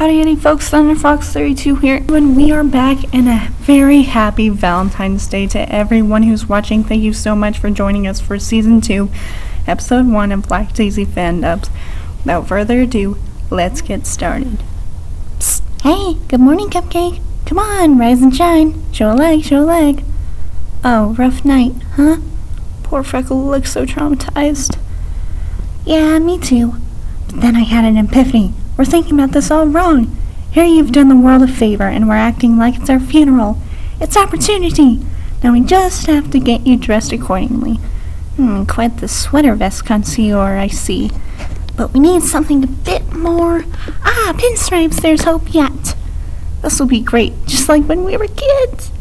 Howdy folks, Thunderfox 32 here, and we are back, and a very happy Valentine's Day to everyone who's watching. Thank you so much for joining us for Season 2, Episode 1 of Lackadaisy fandubs. Without further ado, let's get started. Psst. Hey, good morning, Cupcake. Come on, rise and shine. Show a leg, show a leg. Oh, rough night, huh? Poor Freckle looks so traumatized. Yeah, me too. But then I had an epiphany. We're thinking about this all wrong. Here you've done the world a favor, and we're acting like it's our funeral. It's opportunity. Now we just have to get you dressed accordingly. Quite the sweater vest connoisseur, I see. But we need something a bit more... pinstripes, there's hope yet. This will be great, just like when we were kids.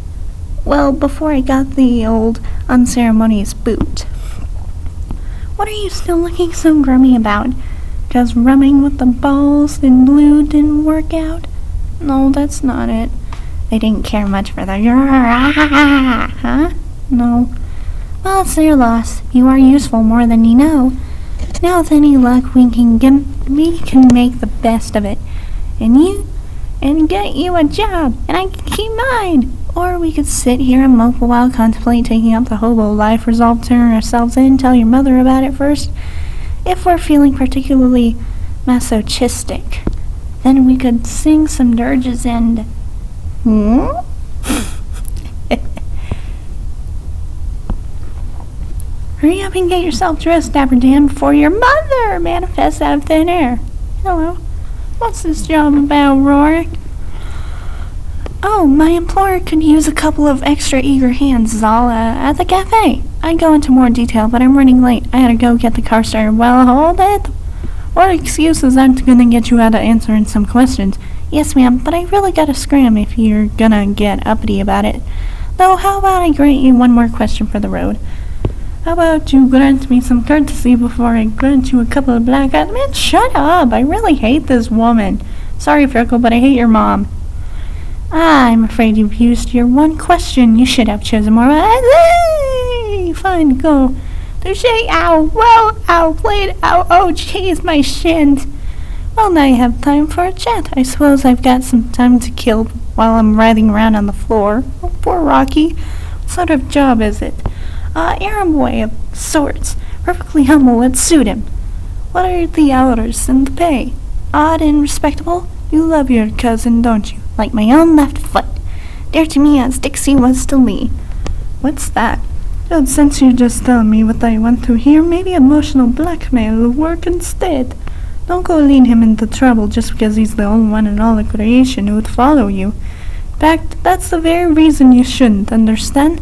Well, before I got the old unceremonious boot. What are you still looking so grummy about? Because rumming with the balls in blue didn't work out? No, that's not it. They didn't care much for the huh? No. Well, it's their loss. You are useful more than you know. Now with any luck, we can make the best of it. And get you a job, and I can keep mine. Or we could sit here and mope a while, contemplate taking up the hobo life, resolve turning ourselves in, tell your mother about it first. If we're feeling particularly masochistic, then we could sing some dirges and... Hurry up and get yourself dressed, Dapper Dan, before your mother manifests out of thin air. Hello. What's this job about, Rory? Oh, my employer could use a couple of extra eager hands, Zal, at the cafe. I'd go into more detail, but I'm running late. I had to go get the car started. Well, hold it. What excuses aren't gonna get you out of answering some questions? Yes, ma'am, but I really gotta scram if you're gonna get uppity about it. Though, how about I grant you one more question for the road? How about you grant me some courtesy before I grant you a couple of black eyes? Man, shut up! I really hate this woman. Sorry, Freckle, but I hate your mom. I'm afraid you've used your one question. You should have chosen more. Fine, go. Touché, ow, well, ow, played, ow, oh, jeez, my shins. Well, now you have time for a chat. I suppose I've got some time to kill while I'm writhing around on the floor. Oh, poor Rocky. What sort of job is it? Errand boy of sorts. Perfectly humble would suit him. What are the hours and the pay? Odd and respectable. You love your cousin, don't you? Like my own left foot. Dear to me as Dixie was to Lee. What's that? Well, since you're just telling me what I want to hear, maybe emotional blackmail will work instead. Don't go lead him into trouble just because he's the only one in all the creation who would follow you. In fact, that's the very reason you shouldn't, understand?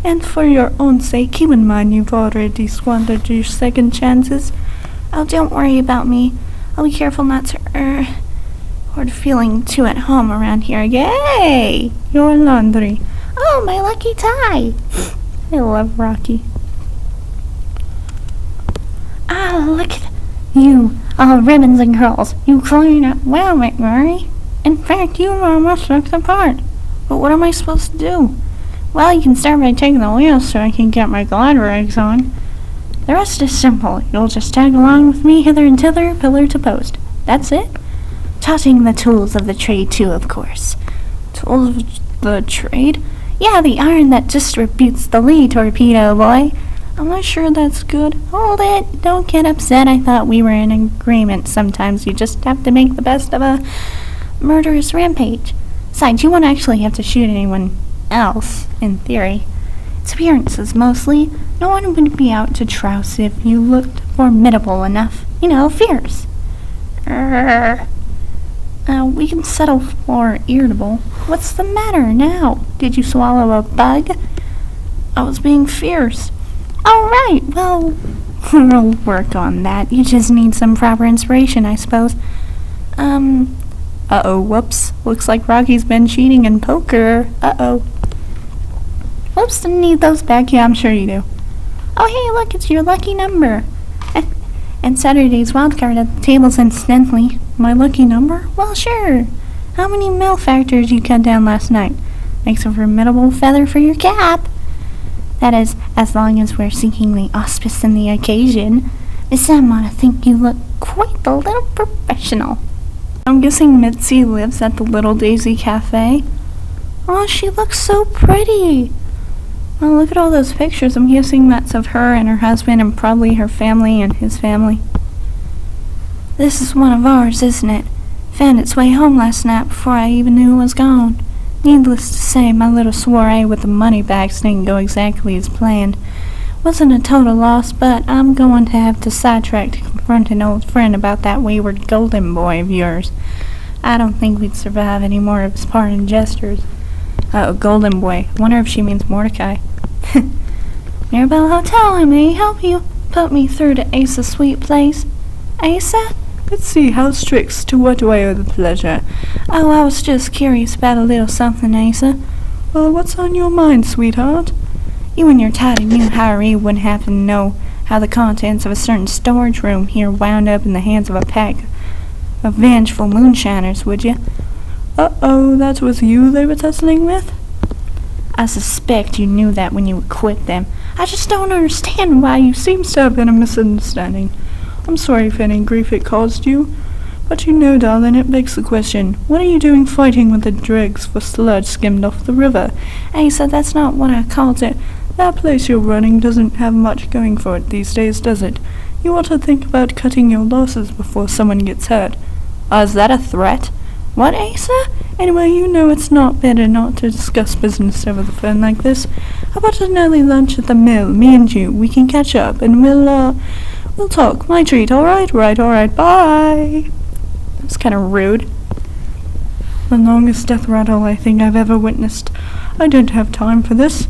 And for your own sake, keep in mind you've already squandered your second chances. Oh, don't worry about me. I'll be careful not to, or feeling too at home around here. Yay! Your laundry. Oh, my lucky tie. I love Rocky. Look at you. All ribbons and curls. You clean up well, McMurray. In fact, you almost look the part. But what am I supposed to do? Well, you can start by taking the wheel so I can get my glide rags on. The rest is simple. You'll just tag along with me hither and thither, pillar to post. That's it. Tossing the tools of the trade, too, of course. Tools of the trade? Yeah, the iron that distributes the Lee torpedo, boy. I'm not sure that's good. Hold it. Don't get upset. I thought we were in agreement. Sometimes you just have to make the best of a murderous rampage. Besides, you won't actually have to shoot anyone else, in theory. It's appearances, mostly. No one would be out to trouse if you looked formidable enough. You know, fierce. We can settle for irritable. What's the matter now? Did you swallow a bug? I was being fierce. All right, well, we'll work on that. You just need some proper inspiration, I suppose. Uh-oh, whoops. Looks like Rocky's been cheating in poker. Uh-oh. Whoops, didn't need those back. Yeah, I'm sure you do. Oh, hey, look, it's your lucky number. And Saturday's wildcard at the tables, incidentally. My lucky number? Well, sure. How many malefactors you cut down last night? Makes a formidable feather for your cap. That is, as long as we're seeking the auspice and the occasion. Miss Sam ought to think you look quite a little professional. I'm guessing Mitzi lives at the Little Daisy Cafe. Oh, she looks so pretty. Oh, look at all those pictures. I'm guessing that's of her and her husband and probably her family and his family. This is one of ours, isn't it? Found its way home last night before I even knew it was gone. Needless to say, my little soiree with the money bags didn't go exactly as planned. Wasn't a total loss, but I'm going to have to sidetrack to confront an old friend about that wayward golden boy of yours. I don't think we'd survive any more of his parting gestures. Golden boy. Wonder if she means Mordecai. Mirabelle Hotel, I may help you. Put me through to Asa's sweet place. Asa? Let's see, house tricks, to what do I owe the pleasure? Oh, I was just curious about a little something, Asa. Well, what's on your mind, sweetheart? You and your tidy new hiree wouldn't happen to know how the contents of a certain storage room here wound up in the hands of a pack of vengeful moonshiners, would you? Uh-oh, that was you they were tussling with? I suspect you knew that when you equipped them. I just don't understand why you seem to have been a misunderstanding. I'm sorry if any grief it caused you. But you know, darling, it begs the question, what are you doing fighting with the dregs for sludge skimmed off the river? Asa, that's not what I called it. That place you're running doesn't have much going for it these days, does it? You ought to think about cutting your losses before someone gets hurt. Is that a threat? What, Asa? Anyway, you know it's not better not to discuss business over the phone like this. How about an early lunch at the mill? Me and you, we can catch up, and we'll talk. My treat, alright, bye! That's kind of rude. The longest death rattle I think I've ever witnessed. I don't have time for this.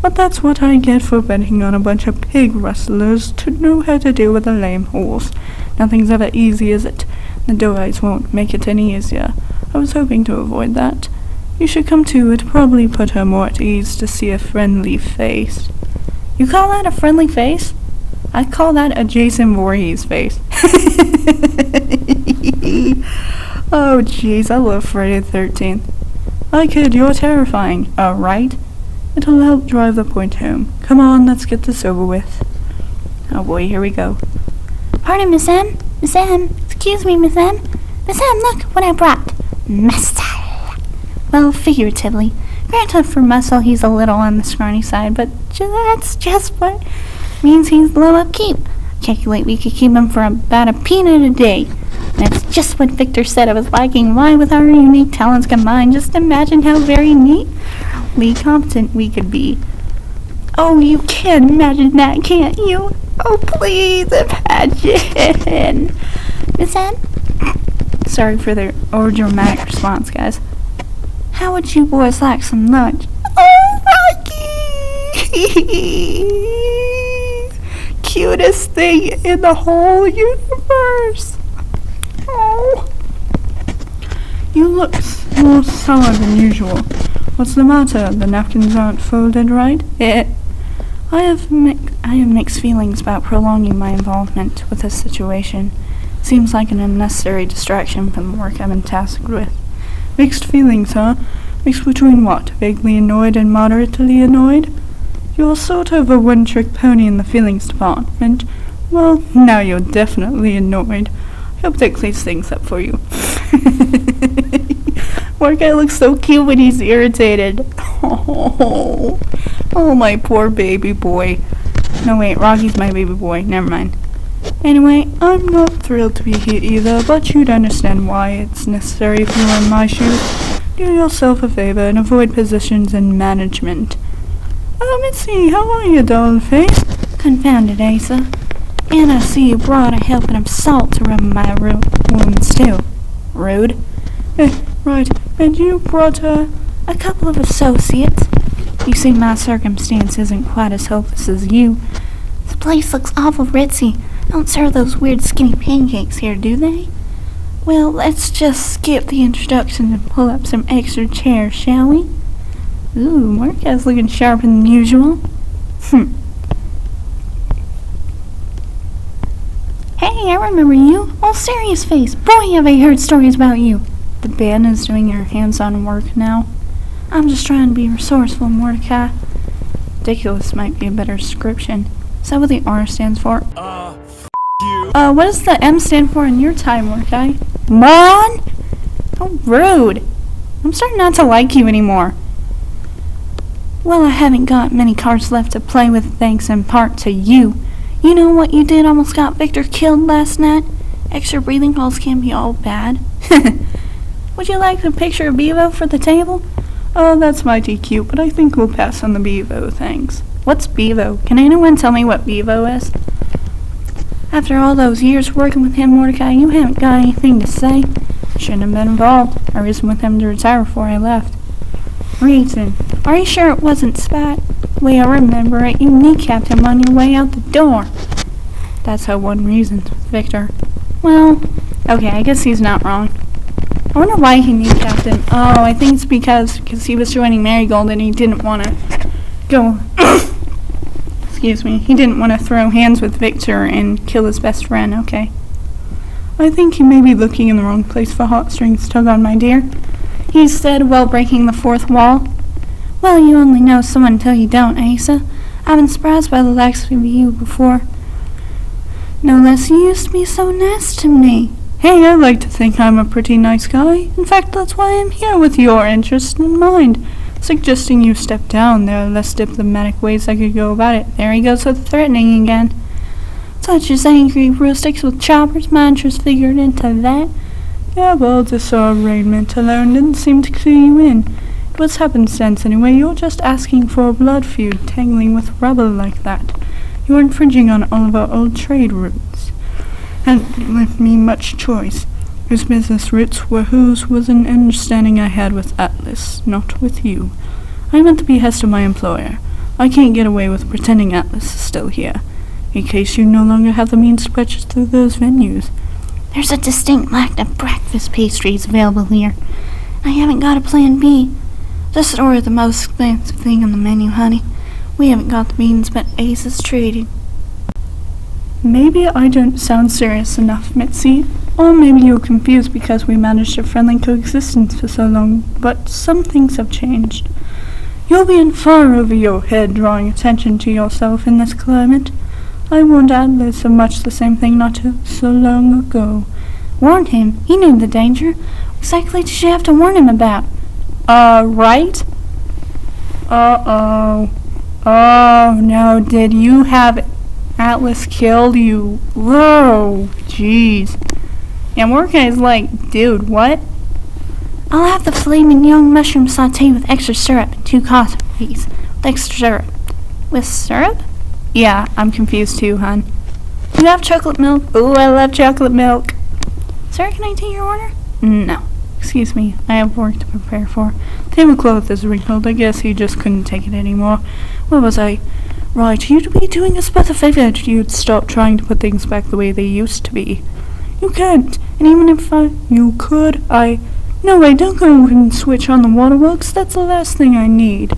But that's what I get for betting on a bunch of pig rustlers to know how to deal with a lame horse. Nothing's ever easy, is it? The doors won't make it any easier. I was hoping to avoid that. You should come too. It'd probably put her more at ease to see a friendly face. You call that a friendly face? I call that a Jason Voorhees face. Oh, jeez, I love Friday the 13th. Hi, kid, you're terrifying. Right? It'll help drive the point home. Come on, let's get this over with. Oh boy, here we go. Pardon, Miss M? Miss M? Excuse me, Miss M? Miss M, look what I brought. Muscle. Well, figuratively. Granted, for muscle, he's a little on the scrawny side, but that's just what means he's low upkeep. Calculate we could keep him for about a peanut a day. That's just what Victor said I was liking. Why, with our unique talents combined, just imagine how very neatly competent we could be. Oh, you can imagine that, can't you? Oh, please imagine. Miss M? Sorry for the overdramatic response, guys. How would you boys like some lunch? Oh, Rocky! Cutest thing in the whole universe. Oh. You look more sour than usual. What's the matter? The napkins aren't folded right? I have mixed feelings about prolonging my involvement with this situation. Seems like an unnecessary distraction from the work I've been tasked with. Mixed feelings, huh? Mixed between what? Vaguely annoyed and moderately annoyed? You're sort of a one-trick pony in the feelings department. Well, now you're definitely annoyed. I hope that clears things up for you. Mordecai looks so cute when he's irritated. Oh, my poor baby boy. No, wait, Rocky's my baby boy. Never mind. Anyway, I'm not thrilled to be here either, but you'd understand why it's necessary if you were in my shoes. Do yourself a favor and avoid positions in management. Mitzi, how are you, doll-face? Confounded, Asa. And I see you brought a helping of salt to rub my wounds, too. Rude. Right, and you brought a couple of associates. You see, my circumstance isn't quite as hopeless as you. The place looks awful ritzy. Don't serve those weird skinny pancakes here, do they? Well, let's just skip the introduction and pull up some extra chairs, shall we? Ooh, Mordecai's looking sharper than usual. Hey, I remember you. Old Serious Face. Boy, have I heard stories about you. The band is doing your hands-on work now. I'm just trying to be resourceful, Mordecai. Ridiculous might be a better description. Is that what the R stands for? You. What does the M stand for in your time, Mordecai? Mon? How rude. I'm starting not to like you anymore. Well, I haven't got many cards left to play with thanks in part to you. You know what you did almost got Victor killed last night? Extra breathing halls can't be all bad. Would you like a picture of Bevo for the table? Oh, that's mighty cute, but I think we'll pass on the Bevo, thanks. What's Bevo? Can anyone tell me what Bevo is? After all those years working with him, Mordecai, you haven't got anything to say. Shouldn't have been involved. I reasoned with him to retire before I left. Reason? Are you sure it wasn't spat? The way I remember it, you kneecapped him on your way out the door. That's how one reasoned, Victor. Well, okay, I guess he's not wrong. I wonder why he kneecapped him. Oh, I think it's because he was joining Marigold and he didn't want to go... Excuse me. He didn't want to throw hands with Victor and kill his best friend. Okay. I think he may be looking in the wrong place for heartstrings tug on, my dear. He said while breaking the fourth wall. Well, you only know someone until you don't, Asa. I've been surprised by the likes of you before. No less you used to be so nice to me. Hey, I like to think I'm a pretty nice guy. In fact, that's why I'm here with your interest in mind. Suggesting you step down. There are less diplomatic ways I could go about it. There he goes with the threatening again. Such as angry rustics with choppers, mantras figured into that. Yeah, well, disarrangement alone didn't seem to clue you in. It was happenstance anyway. You're just asking for a blood feud, tangling with rebel like that. You're infringing on all of our old trade routes. Hadn't left me much choice. Whose business routes were whose was an understanding I had with Atlas, not with you. I'm at the behest of my employer. I can't get away with pretending Atlas is still here, in case you no longer have the means to purchase through those venues. There's a distinct lack of breakfast pastries available here. I haven't got a plan B. Just order the most expensive thing on the menu, honey. We haven't got the means, but Ace is trading. Maybe I don't sound serious enough, Mitzi. Or maybe you're confused because we managed a friendly coexistence for so long, but some things have changed. You'll be in far over your head drawing attention to yourself in this climate. I warned Atlas of much the same thing not so long ago. Warned him? He knew the danger. What exactly did you have to warn him about? Right? Uh-oh. Oh, no, did you have Atlas killed you? Whoa, jeez. Yeah, Mordecai's like, dude, what? I'll have the flaming young mushroom sauté with extra syrup and 2 coffees. With extra syrup. With syrup? Yeah, I'm confused too, hon. You have chocolate milk? Ooh, I love chocolate milk. Sir, can I take your order? No. Excuse me, I have work to prepare for. Tablecloth is wrinkled. I guess he just couldn't take it anymore. Where was I? Right, you'd be doing us both a favor if you'd stop trying to put things back the way they used to be. You can't, and even if you could, No way, don't go and switch on the waterworks. That's the last thing I need.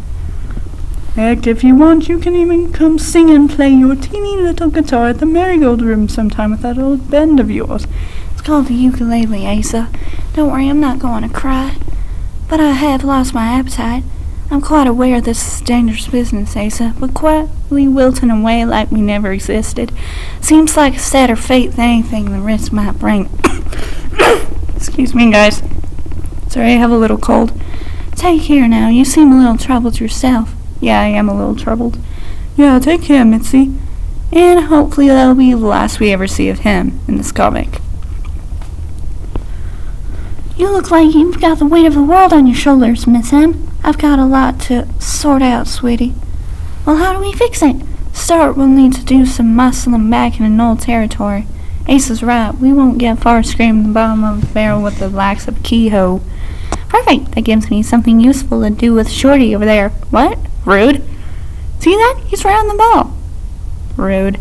Heck, if you want, you can even come sing and play your teeny little guitar at the Marigold Room sometime with that old band of yours. It's called the ukulele, Asa. Don't worry, I'm not going to cry. But I have lost my appetite. I'm quite aware this is dangerous business, Asa, but quietly wilting away like we never existed. Seems like a sadder fate than anything the risk might bring. Excuse me, guys. Sorry, I have a little cold. Take care now. You seem a little troubled yourself. Yeah, I am a little troubled. Yeah, take care, Mitzi. And hopefully that'll be the last we ever see of him in this comic. You look like you've got the weight of the world on your shoulders, Miss M. I've got a lot to sort out, sweetie. Well, how do we fix it? Start, we'll need to do some muscling back in an old territory. Ace is right. We won't get far scraping the bottom of the barrel with the lax of keyhole. Perfect. That gives me something useful to do with Shorty over there. What? Rude. See that? He's right on the ball. Rude.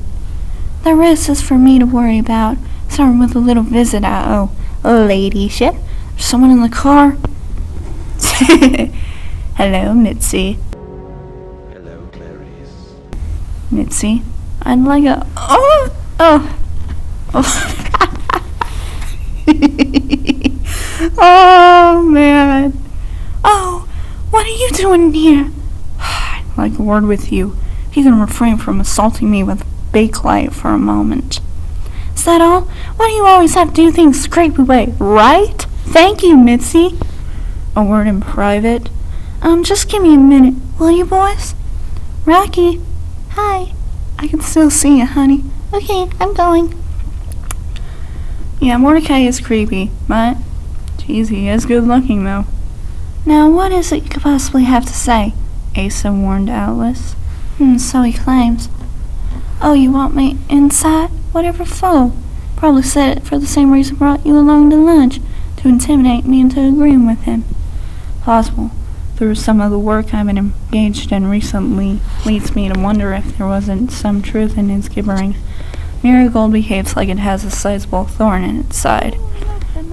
The rest is for me to worry about, starting with a little visit I owe. Ladyship. There's someone in the car. Hello, Mitzi. Hello, Clarice. Mitzi, I'd like a... Oh! Oh, man. Oh, what are you doing here? I'd like a word with you. If you can refrain from assaulting me with bakelite for a moment. Is that all? Why do you always have to do things the creepy way, right? Thank you, Mitzi. A word in private. Just give me a minute, will you, boys? Rocky. Hi. I can still see you, honey. Okay, I'm going. Yeah, Mordecai is creepy, but geez, he is good looking, though. Now, what is it you could possibly have to say? Asa warned Atlas. So he claims. Oh, you want me inside? Whatever for? Probably said it for the same reason brought you along to lunch, to intimidate me into agreeing with him. Possible. Through some of the work I've been engaged in recently leads me to wonder if there wasn't some truth in his gibbering. Marigold behaves like it has a sizable thorn in its side.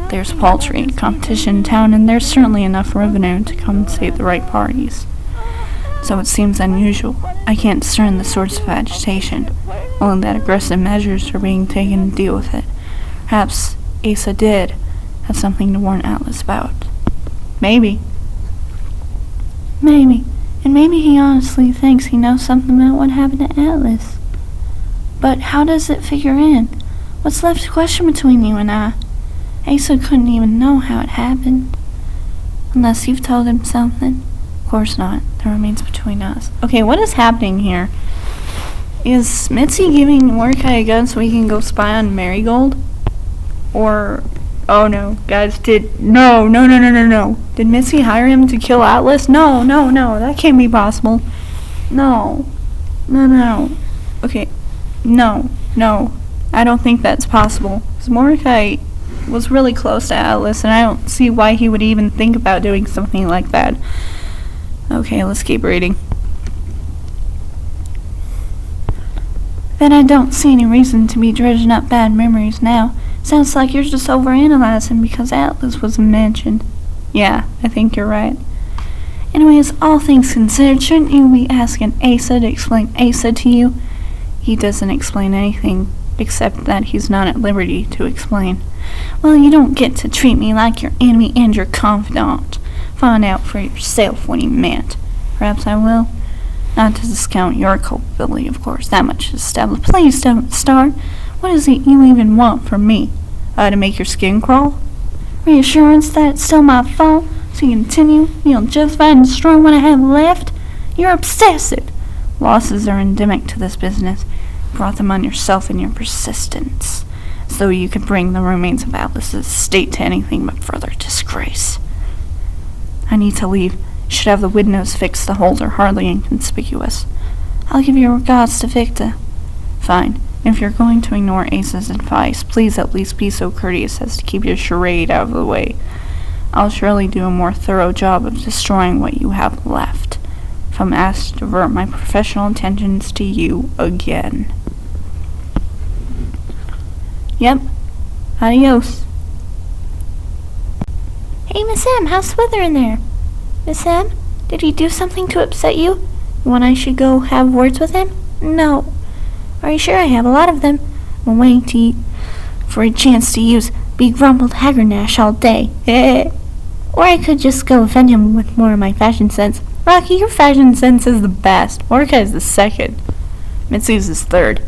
There's paltry competition in town, and there's certainly enough revenue to compensate the right parties. So it seems unusual. I can't discern the source of agitation, only that aggressive measures are being taken to deal with it. Perhaps Asa did have something to warn Atlas about. Maybe. And maybe he honestly thinks he knows something about what happened to Atlas. But how does it figure in? What's left to question between you and I? Asa couldn't even know how it happened. Unless you've told him something. Of course not. That remains between us. Okay, what is happening here? Is Mitzi giving Mordecai a gun so he can go spy on Marigold? Or... oh no, guys, no. Did Mitzi hire him to kill Atlas? No, that can't be possible. No. Okay, no, I don't think that's possible. Because Mordecai was really close to Atlas, and I don't see why he would even think about doing something like that. Okay, let's keep reading. Then I don't see any reason to be dredging up bad memories now. Sounds like you're just overanalyzing because Atlas was mentioned. Yeah, I think you're right. Anyways, all things considered, shouldn't you be asking Asa to explain Asa to you? He doesn't explain anything, except that he's not at liberty to explain. Well, you don't get to treat me like your enemy and your confidant. Find out for yourself what he meant. Perhaps I will. Not to discount your culpability, of course. That much is established. Please don't start. What is it you even want from me? To make your skin crawl? Reassurance that it's still my fault, so you continue, feel justified and strong what I have left? You're obsessive. Losses are endemic to this business. You brought them on yourself in your persistence, as though you could bring the remains of Atlas's estate to anything but further disgrace. I need to leave. Should have the windows fixed. The holes are hardly inconspicuous. I'll give your regards to Victor. Fine. If you're going to ignore Asa's advice, please at least be so courteous as to keep your charade out of the way. I'll surely do a more thorough job of destroying what you have left, if I'm asked to divert my professional attentions to you again. Yep. Adios. Hey, Miss M, how's the weather in there? Miss M, did he do something to upset you? When I should go have words with him? No. Are you sure? I have a lot of them. I'm waiting for a chance to use Big Rumpled Haggernash all day. Or I could just go offend him with more of my fashion sense. Rocky, your fashion sense is the best. Mordecai's the second. Mitzi's is third.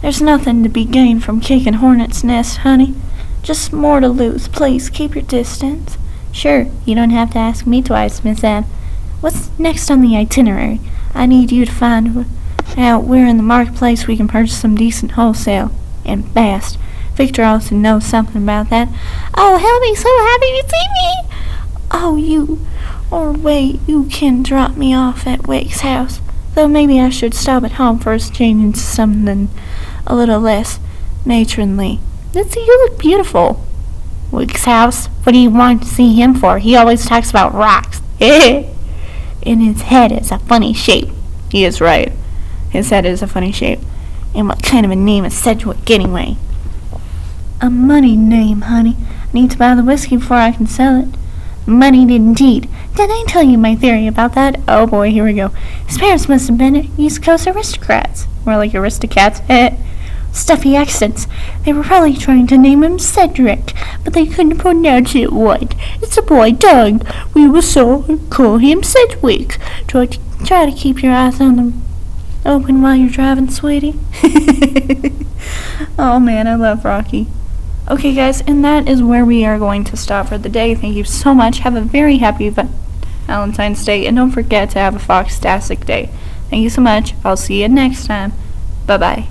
There's nothing to be gained from kicking hornet's nest, honey. Just more to lose. Please, keep your distance. Sure, you don't have to ask me twice, Miss M. What's next on the itinerary? I need you to find out where in the marketplace we can purchase some decent wholesale. And fast. Victor also knows something about that. Oh, he'll be so happy to see me! Oh, you can drop me off at Wake's house. Though maybe I should stop at home first, change into something a little less matronly. Mitzi, you look beautiful. Wake's house? What do you want to see him for? He always talks about rocks. And his head is a funny shape. He is right. His head is a funny shape. And what kind of a name is Sedgwick anyway? A money name, honey. I need to buy the whiskey before I can sell it. Moneyed indeed. Did I tell you my theory about that? Oh boy, here we go. His parents must have been East Coast aristocrats. More like aristocats. Stuffy accents. They were probably trying to name him Cedric, but they couldn't pronounce it right. It's a boy tongue. We will so call him Sedgwick. Try to keep your eyes on them open while you're driving, sweetie. Oh man, I love Rocky. Okay, guys, and that is where we are going to stop for the day. Thank you so much. Have a very happy Valentine's Day, and don't forget to have a Foxtastic day. Thank you so much. I'll see you next time. Bye-bye.